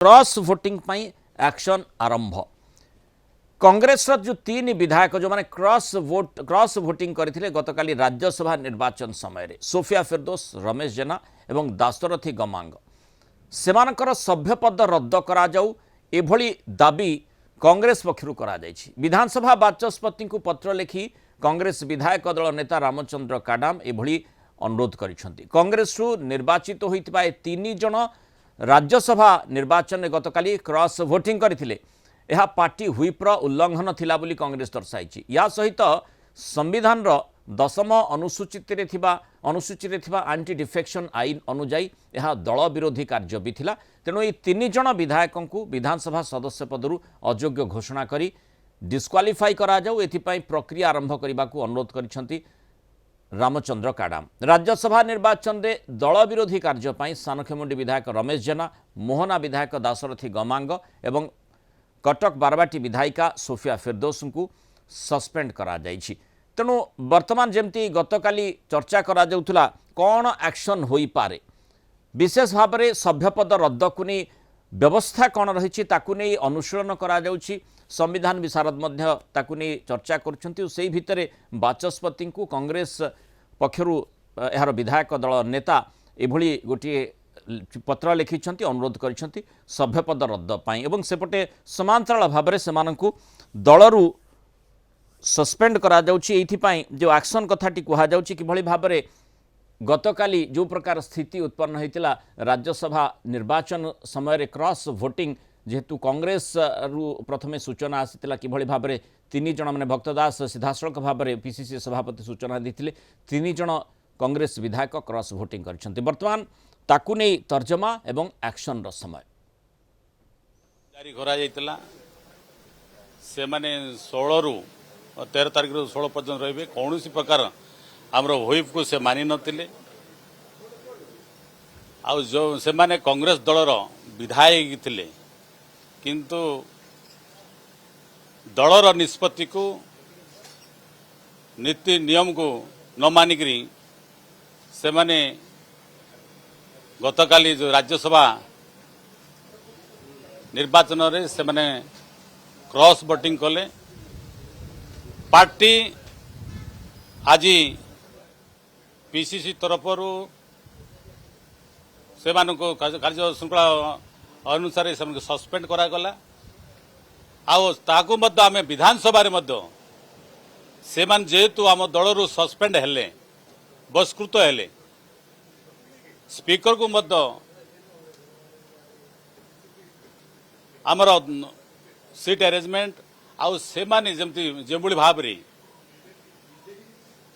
Cross voting action आरंभ। कांग्रेस जो तीन विधायक जो माने क्रॉस वोटिंग करथिले गतकाली राज्यसभा निर्वाचन समय सोफिया फिरदोस, रमेश जेना एवं दाशरथी गमांग सेमानकर सभ्यपद रद्द करा जाऊ एभली दाबी कांग्रेस पक्षरु करा जायछि। विधानसभा बाचस्पति को पत्र लिखि कांग्रेस विधायक दल नेता रामचंद्र काडाम एभली अनुरोध करिसेंति। कांग्रेस निर्वाचित होइतिबा तीन जन राज्यसभा निर्वाचन में गतकाली क्रॉस वोटिंग करथिले। यह पार्टी व्हिपर उल्लंघन थिला बोली कांग्रेस दर्शाई। या सहित संविधान 10 अनुसूची एंटी डिफेक्शन आईन अनुजाई यह दल विरोधी कार्य भी थिला। तेणु ये तीन जन विधायक को विधानसभा सदस्य पदरु अयोग्य घोषणा करी डिस्क्वालिफाई करा जाऊ एथिपाई प्रक्रिया आरंभ करने को अनुरोध करिसेंति रामचंद्र काडाम। राज्यसभा निर्वाचन में दल विरोधी कार्य सानखेमुंडी विधायक रमेश जेना, मोहना विधायक दाशरथी गमांग एवं कटक बारवाटी विधायिका सोफिया फिरदोस को सस्पेंड करा जायछि। तेणु वर्तमान जमती गतकाली चर्चा करा जाउथला कौन एक्शन होई पारे, विशेष भाव में सभ्यपद रद्द को नहीं व्यवस्था कौन रही ताकू नहीं अनुशीलन करा जाउछि। संविधान विशारद मध्य ताकू नहीं चर्चा करुछंती। से भितर बाचस्पति को कांग्रेस पक्षरु यार विधायक दल नेता एभली गोटे पत्र लिखिंट अनुरोध करिसेंति सभ्यपद रद्द पाई एवं सेपटे समांतराल भाव में दलरू सस्पेंड करा जाउछि। एथिपाई जो एक्शन कथाटी कहा जाउछि किभली भाव में गतकाली जो प्रकार स्थिति उत्पन्न होइतिला राज्यसभा निर्वाचन समय क्रॉस वोटिंग जेहेतु कांग्रेस रु प्रथमे सूचना आसीतिला किभली भाव में तीन जन माने भक्तदास सीधासलख भाव में पीसीसी सभापति सूचना देथिले तीन जन कांग्रेस विधायक क्रॉस वोटिंग करछन्ति। वर्तमान ताकू नै तर्जमा एवं एक्शन रो समय जारी करा जायतिला। से माने 16 रु 13 तारिख रु 16 पर्यंत रहिबे। कोनोसी प्रकार हमरो व्हिप को से मानि नथिले। आ जो से माने कांग्रेस दलर विधायक थिले किंतु दलर निष्पत्ति को नीति नियम को न मानिकरी से माने गतकाली जो राज्यसभा निर्वाचन रे से माने क्रॉस वोटिंग कले। पार्टी आज पीसीसी तरफ से कार्य श्रृंखला अनुसार से सस्पेंड करागला। आम विधानसभा से जेहेतु आम दलरू सस्पेंड हेले बहिष्कृत हेले स्पीकर को आमर सीट अरेंजमेंट आउ से जमती जो भाव रे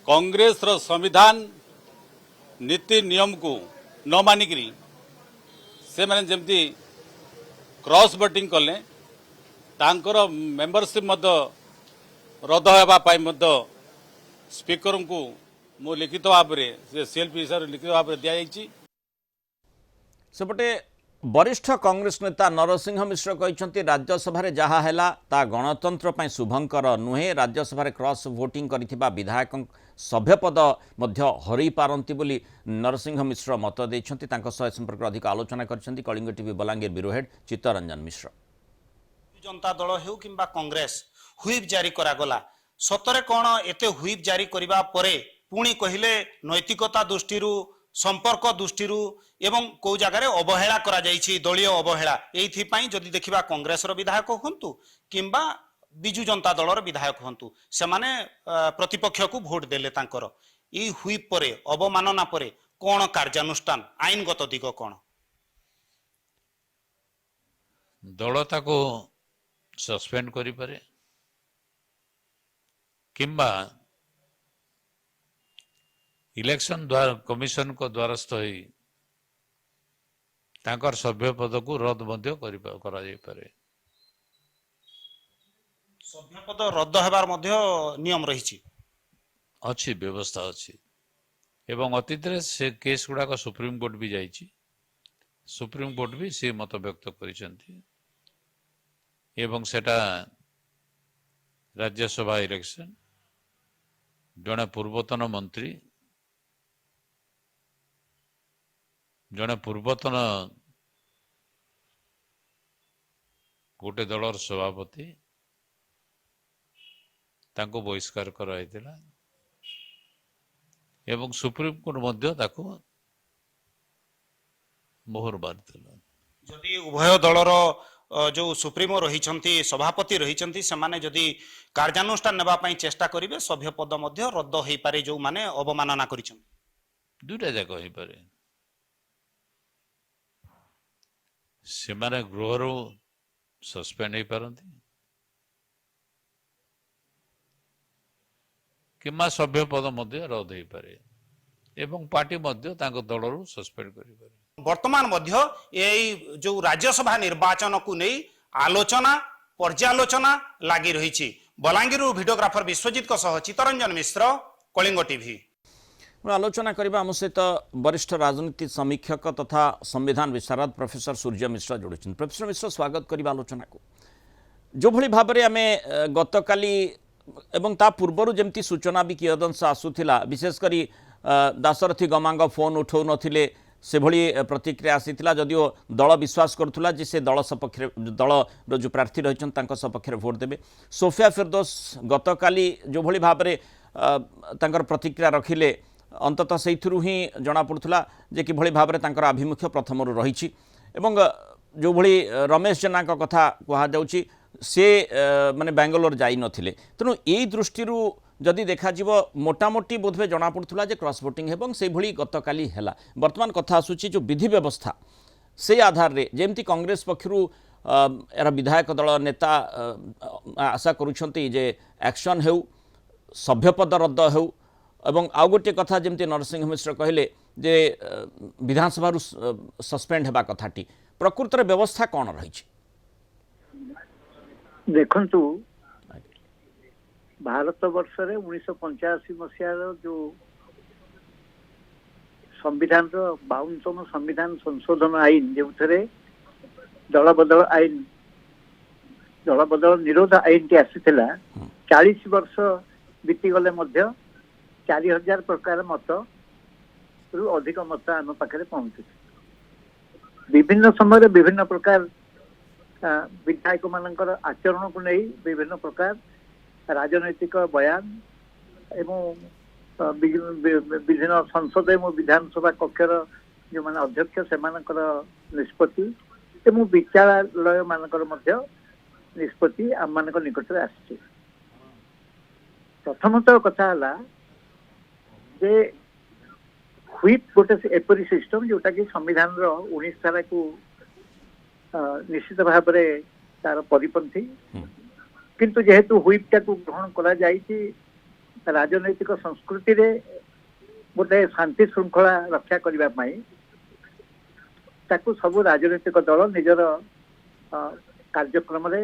कांग्रेस रो संविधान नीति नियम को न मानिकरी से माने जमती क्रॉस वोटिंग कले तांकर मेंबरशिप रद्द होगा स्पीकर को मु लिखित भाव में सीएलपी लिखित भाव में दि सेपटे वरिष्ठ कांग्रेस नेता नरसिंह मिश्र कहते राज्यसभा जहा है ता गणतंत्र पर शुभंकर नुहे। राज्यसभा क्रॉस वोटिंग करिथिबा विधायक सभ्यपद हरई पारंती बोली नरसिंह मिश्र मत देइछन्ति। तांको सह संपर्क अधिक आलोचना करछन्ति Kalinga TV Balangir bureau head Chittaranjan Mishra. Janata Dal हेउ किंबा कांग्रेस व्हिप जारी करागला सतरे कौन एते व्हिप जारी करिबा परे पुणी कहिले नैतिकता दृष्टि संपर्क दृष्टि एवं को जगार अवहेला करा जाइछि दलीय अवहेला। एइथिपाई जदि देखिबा कांग्रेस रो विधायक हुंतु किंबा बिजु जनता दलर विधायक हुंतु से माने प्रतिपक्ष को भोट देले तांकर ई व्हिप परे अवमानना परे कोन कार्यानुष्ठान आईनगत दिग कोन दलता को सस्पेंड करि पारे किंबा इलेक्शन द्वारा कमिशन को द्वारस्थ होई तांकर सभ्य पद को रद्द मध्य करा जाय पारे। सभ्य पद रद्द हेबार मध्य नियम रहिछि अच्छी व्यवस्था अच्छी एवं अतीत से केस गुड़ाक सुप्रीम कोर्ट भी जाइछि। सुप्रीम कोर्ट भी से मत व्यक्त करिसेंति एवं सेटा राज्यसभा इलेक्शन जड़े पूर्वतन मंत्री जड़े पूर्वतन गोटे दलर सभापति तांको बहिष्कार कराइथिला एवं सुप्रीम कोर्ट मध्य ताको मोहर मारिथिला। जदि उभय दलर जो सुप्रीमो रही सभापति रही से जदि कार्यानुष्ठान नेबा पई चेष्टा करिवे सभ्य पद मध्य रद्द होई पारे जो माने अवमानना करिछन दुटा जाक हो पारे से माने गृहरु सस्पेंड हो पारती किंबा सभ्य पद मध्य रद्द हो पारे एवं पार्टी मध्य तांको दलरु सस्पेंड करि पारे। वर्तमान मध्य यही जो राज्यसभा निर्वाचन को नहीं आलोचना पर्यालोचना लगी रही। बलांगीर भिडियोग्राफर विश्वजित चित्तरंजन मिश्र कलिंग टीवी। आलोचना करबा आम सहित वरिष्ठ राजनीति समीक्षक तथा संविधान विशारद प्रोफेसर सूर्य मिश्र जोड़ी। प्रोफेसर मिश्र स्वागत करबा आलोचना को जो भली भाव में आम गतकाली एवं ता पूर्वर जमती सूचना भी कियदंश आसूला विशेषकर दाशरथी गमांग फोन उठाऊ नथिले से भली प्रतिक्रिया आसीथिला जदिओ दल विश्वास करुला जे से दल सपक्ष दल जो प्रार्थी रही सपक्ष भोट देवे। सोफिया फिरदोस गतकाली जो भली भाव में तांकर प्रतिक्रिया रखिले अंततः से ही जना पड़ुला जे कि भली भाव में आभिमुख्य प्रथम रही एवं जो भली रमेश जेना कथा कहुच्छी से माने बेंगलोर जाई नथिले तेणु यही दृष्टि जदि देखा मोटामोटी बोधवे जना पड़ुला जे क्रॉस वोटिंग एवं से भली गतकाली हैला। वर्तमान कथा आसूची जो विधि व्यवस्था से आधार रे जेमती कांग्रेस पक्षरु यार विधायक दल नेता आशा करुछंती जे एक्शन हेउ सभ्यपद रद्द हेउ एवं आउ गोटे कथा जमती नरसिंह मिश्र कहले जे विधानसभा सस्पेंड हेबा कथाटी प्रकृत व्यवस्था कौन रही? देखंतु भारत वर्ष 1985 मसीहार जो संविधान 52तम संविधान संशोधन आईन जो दल बदल निरोध आईन टी आसीथिला 40 वर्ष बीतीगले 4000 प्रकार मत रु अधिक मत आम पाखे पहुंचुଛି। विभिन्न समय विभिन्न प्रकार विधायक मानकर आचरण को नहीं विभिन्न प्रकार राजनैतिक बयान एवं विभिन्न संसद एवं विधानसभा कक्षर जो माने अध्यक्ष से निष्पत्ति एवं विचारालय मानकर निष्पत्ति आम मान निकट में आसी। प्रथमतः कथा है जे हुईप गोटे एपरी सिस्टम जोटा कि संविधान 19 धारा को निश्चित भाव में तार परिपंथी किंतु जेहेतु हुईपटा को ग्रहण करा जायछि राजनैतिक संस्कृति रे गोटे शांति श्रृंखला रक्षा करबा पई ताकू सब राजनैतिक दल निजर कार्यक्रम रे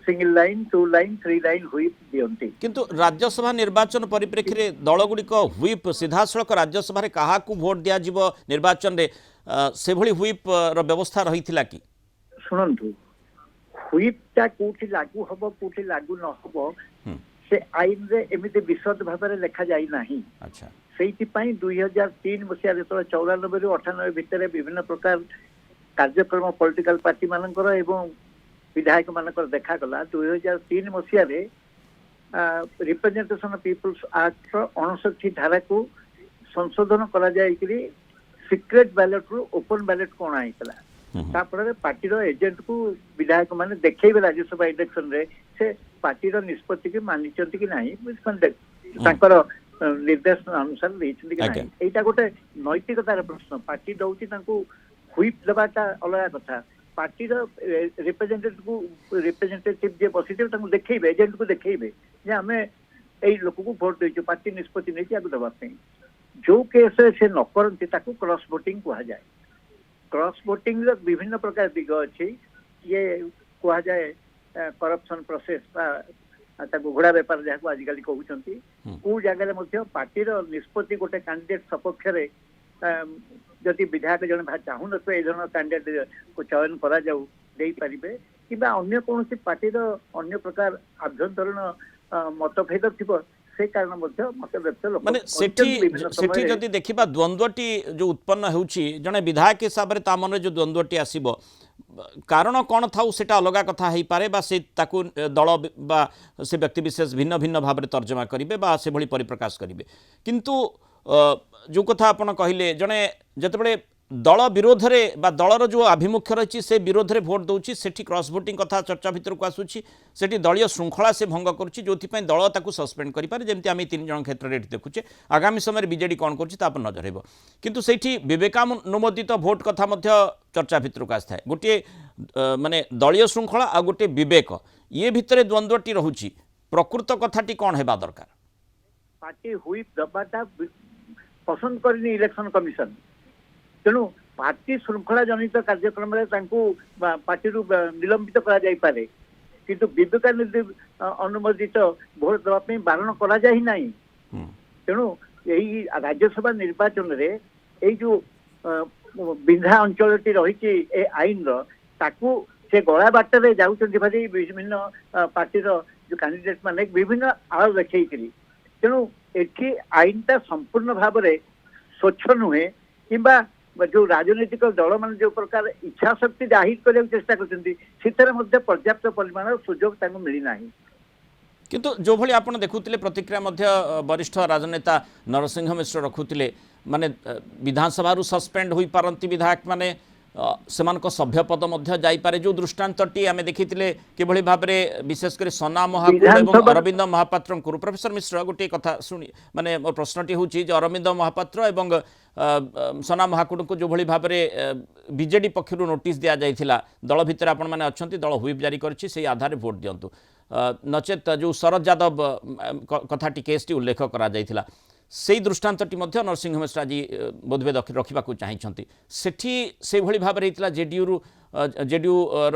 सिंगल लाइन 2 लाइन 3 लाइन हुईप दियंती। किंतु राज्यसभा निर्वाचन परिप्रेक्षी रे दल गुड़िक हुईप सीधासलख राज्यसभा रे कहा को वोट दिया जीवो निर्वाचन रे से भली हुईप रो व्यवस्था रही थिला कि? शुणु हुईपटा कोठी लागू हबो कोठी लागू न हबो से आईन रे एमिति विशद भाव में लिखा जाई नाही। अच्छा सेति पई 2003 मसिया रे 94 रु 98 भितर विभिन्न प्रकार कार्यक्रम पॉलिटिकल पार्टी मानकर एवं विधायक मानकर देखा गला 2003 मसिया रे रिप्रेजेंटेशन पीपल्स एक्ट 59 धारा को संशोधन करा जाय कि सीक्रेट बैलेट रु ओपन बैलेट कोन आइतला तापर पार्टी एजेंट को विधायक माने देखेबे राज्यसभा इलेक्शन रे से पार्टी निष्पत्ति की मानिचंती कि नाही तांकर निर्देश अनुसार दैछंती कि नाही एटा गोटे नैतिकतार प्रश्न। पार्टी दउची तांको हुईप देबाटा अलग कथा पार्टी रिप्रेजेंटेटिव जे बसिथे तांको देखेबे एजेंट को देखेबे जे हमें एई लोक को वोट दैछु पार्टी निष्पत्ति नै आगु दबा पे जो केस से न करंती ताको क्रॉस वोटिंग कहा जाए। क्रॉस वोटिंग विभिन्न प्रकार दिग अच्छी ये कहा जाए करप्शन प्रोसेस घोड़ा बेपार जहाँ आजिकल कहते कौ जगह पार्टी निष्पत्ति गोटे कैंडिडेट सपक्ष जदि विधायक जन चाहून ए धरण कैंडिडेट को चयन करा जाऊ दे पारिबे कि अन्य कौन पार्टी अन्य प्रकार आभ्यंतरण मतभेद थी से कारण मत व्यक्त लोक माने सेठी जदि देखिबा द्वंद्वटी जो उत्पन्न होउची जने विधायक हिसाब रे ता मन जो द्वंद्वटी आसीबो कारण कौन थाउ सेटा अलगा कथा हो पारे बा से ताकू दल बा से व्यक्ति विशेष भिन्न भिन्न भाव में तर्जमा करेंगे बा से भली परिप्रकाश करेंगे किंतु जो कथा आपण कहले जने जतबे दल विरोध में बा दलर जो आभिमुख्य रही से विरोध में भोट दूसरी सेठी क्रॉस भोटिंग कथा चर्चा भितर को आसूची सेठी दलीय श्रृंखला से भंग करुच्ची जो दल ताकू सस्पेंड करें जमी आम 3 जन क्षेत्र में देखुचे आगामी समय बीजेडी कौन कर नजर हो किंतु सेठी विवेकानुमोदित भोट कथा चर्चा भितर को आए गोटे माने दलीय श्रृंखला आ गोटे विवेक ये भितर द्वंद्वटी रोची प्रकृत कथाटी कौन है दरकार पार्टी हुई दबाटा पसंद करनी इलेक्शन कमिशन तेणु पार्टी श्रृंखला जनित कार्यक्रम पार्टी निलंबित करे किंतु विवेकानंद अनुमोदित भोट देवाई बारण करा तेणु यही राज्यसभा निर्वाचन रे यही जो विंध्या अंचल रही आईन ताकू से गला बाटर जाऊँच भारी विभिन्न पार्टी जो कैंडिडेट माने विभिन्न आड़ देखी तेणु एठी आईनटा संपूर्ण भाव में स्वच्छ नुहे किंबा जो राजनीतिक दल मान जो प्रकार इच्छा शक्ति जाहिर करने चेष्टा कर पर्याप्त परिमाण सुजोग मिलना किंतु जो भली आपण देखुतिले प्रतिक्रिया मध्य वरिष्ठ राजनेता नरसिंह मिश्र रखुतिले माने विधानसभा सस्पेंड होई पारंती विधायक माने सेमानक सभ्यपद मध्य जाई पारे जो दृष्टांतटी आमे देखितिले किभली भाबरे विशेषकर सना महाकुड़ एवं अरविंद महापात्र प्रोफेसर मिश्र गोटे कथा शुणी माने मोर प्रश्नटी होची जे अरविंद महापात्र एवं सना महाकुड़ को जो भली भाबरे बीजेडी पक्षरु नोटिस दिया जाइथिला दल भितर आपण माने अछंती दल हुइप जारी करछि सेही आधार भोट दियंतु नचेत जो शरद यादव कथाटी केसटी उल्लेख करा जाइथिला से दृष्टांतटी मध्य नरसिंह मिश्र आज बोधवे रखा चाहती सेठी से भली भाव में जेडीयू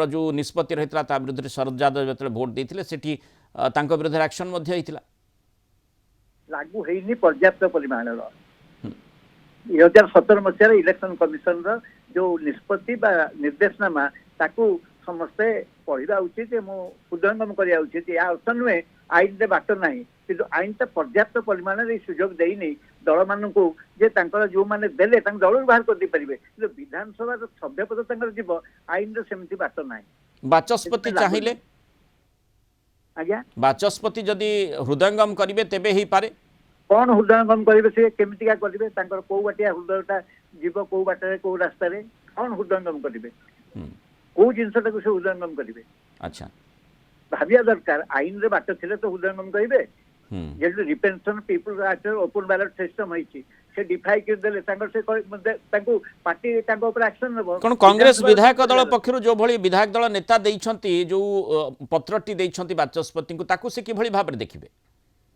जो निष्पत्ति रही विरुद्ध शरद यादव जो भोट देते सेठी विरुद्ध एक्शन लागू है पर्याप्त परिमाण 2017 मसीह इलेक्शन कमिशन जो निष्पत्ति निर्देशनामा ताकू समस्ते पढ़ा उचित हृदयंगम करवा उचित या अर्थ नुहे आईन रे बाट ना कि आईन टा पर्याप्त परिमाण सुजोग देनी दल मान जो मैंने देले दल बाहर कर पारे विधानसभा सभ्यपद जीव आईन सेमती बाट ना बाचस्पति चाहिए आज्ञा बाचस्पति जदि हृदयंगम करेंगे तेबे ही पारे कौन हृदयंगम करेंगे से केमितिका करेंगे कौ बाटिया हृदयटा जीव कौ बाटे कौ रास्तार कौन हृदयंगम करेंगे कौ जिनटा से हृदयंगम करेंगे अच्छा भाविया दरकार आईन रे बाट थिले तो हृदयंगम करेंगे जेतु representation people act open ballot system होईची से डिफाई कर देले से पार्टी ऊपर एक्शन लेबो कोन कांग्रेस विधायक दल पक्षरु जो भली विधायक दल नेता देइछंती जो पत्रटी देइछंती बाचस्पति को ताकू से कि भली भाबरे देखिबे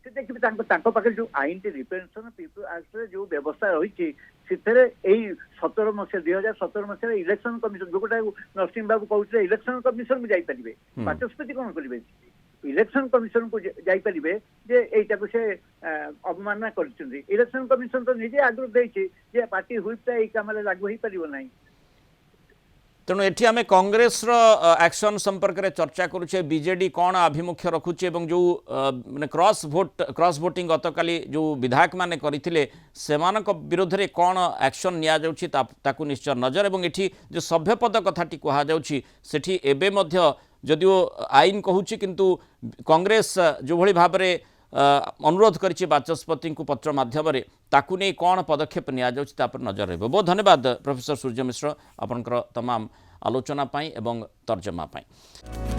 से देखिबे पाखे जो आईन रिपेंशन पीपल एक्ट रे जो व्यवस्था रही 17 मसीहा 2017 मसीह इलेक्शन कमिशन जो नरसिंह बाबू कहते इलेक्शन कमिशन को जाइपारे बाचस्पति कौन करेंगे इलेक्शन कमिशन को जाइपारे जे एटा को से अवमानना कर इलेक्शन कमिशन तो निजे आग्रह देछि पार्टी हुइपटा एई काम लागू हो पारिबो नाही तेणु एठी आमे कांग्रेस एक्शन संपर्क में चर्चा करुचे बीजेडी कौन आभिमुख्य रखुचे एवं जो माने क्रॉस भोटिंग गतकाली जो विधायक माने करथिले सेमानक विरोध रे कौन एक्शन निया जाउछि ताकू निश्चय नजर एवं एठी जो सभ्यपद कथाटी कहा जाउछि सेठी एबे मध्य जदिओ आईन कहूछि किंतु कांग्रेस जो भली भाबरे अनुरोध करिछि बाचस्पति को पत्र माध्यम ताकू नहीं कौन पदक्षेप निया जाउछि ता पर नजर रहबो। बहुत धन्यवाद प्रोफेसर सूर्य मिश्र आपनकर तमाम आलोचना पाई एवं तर्जमा पाई।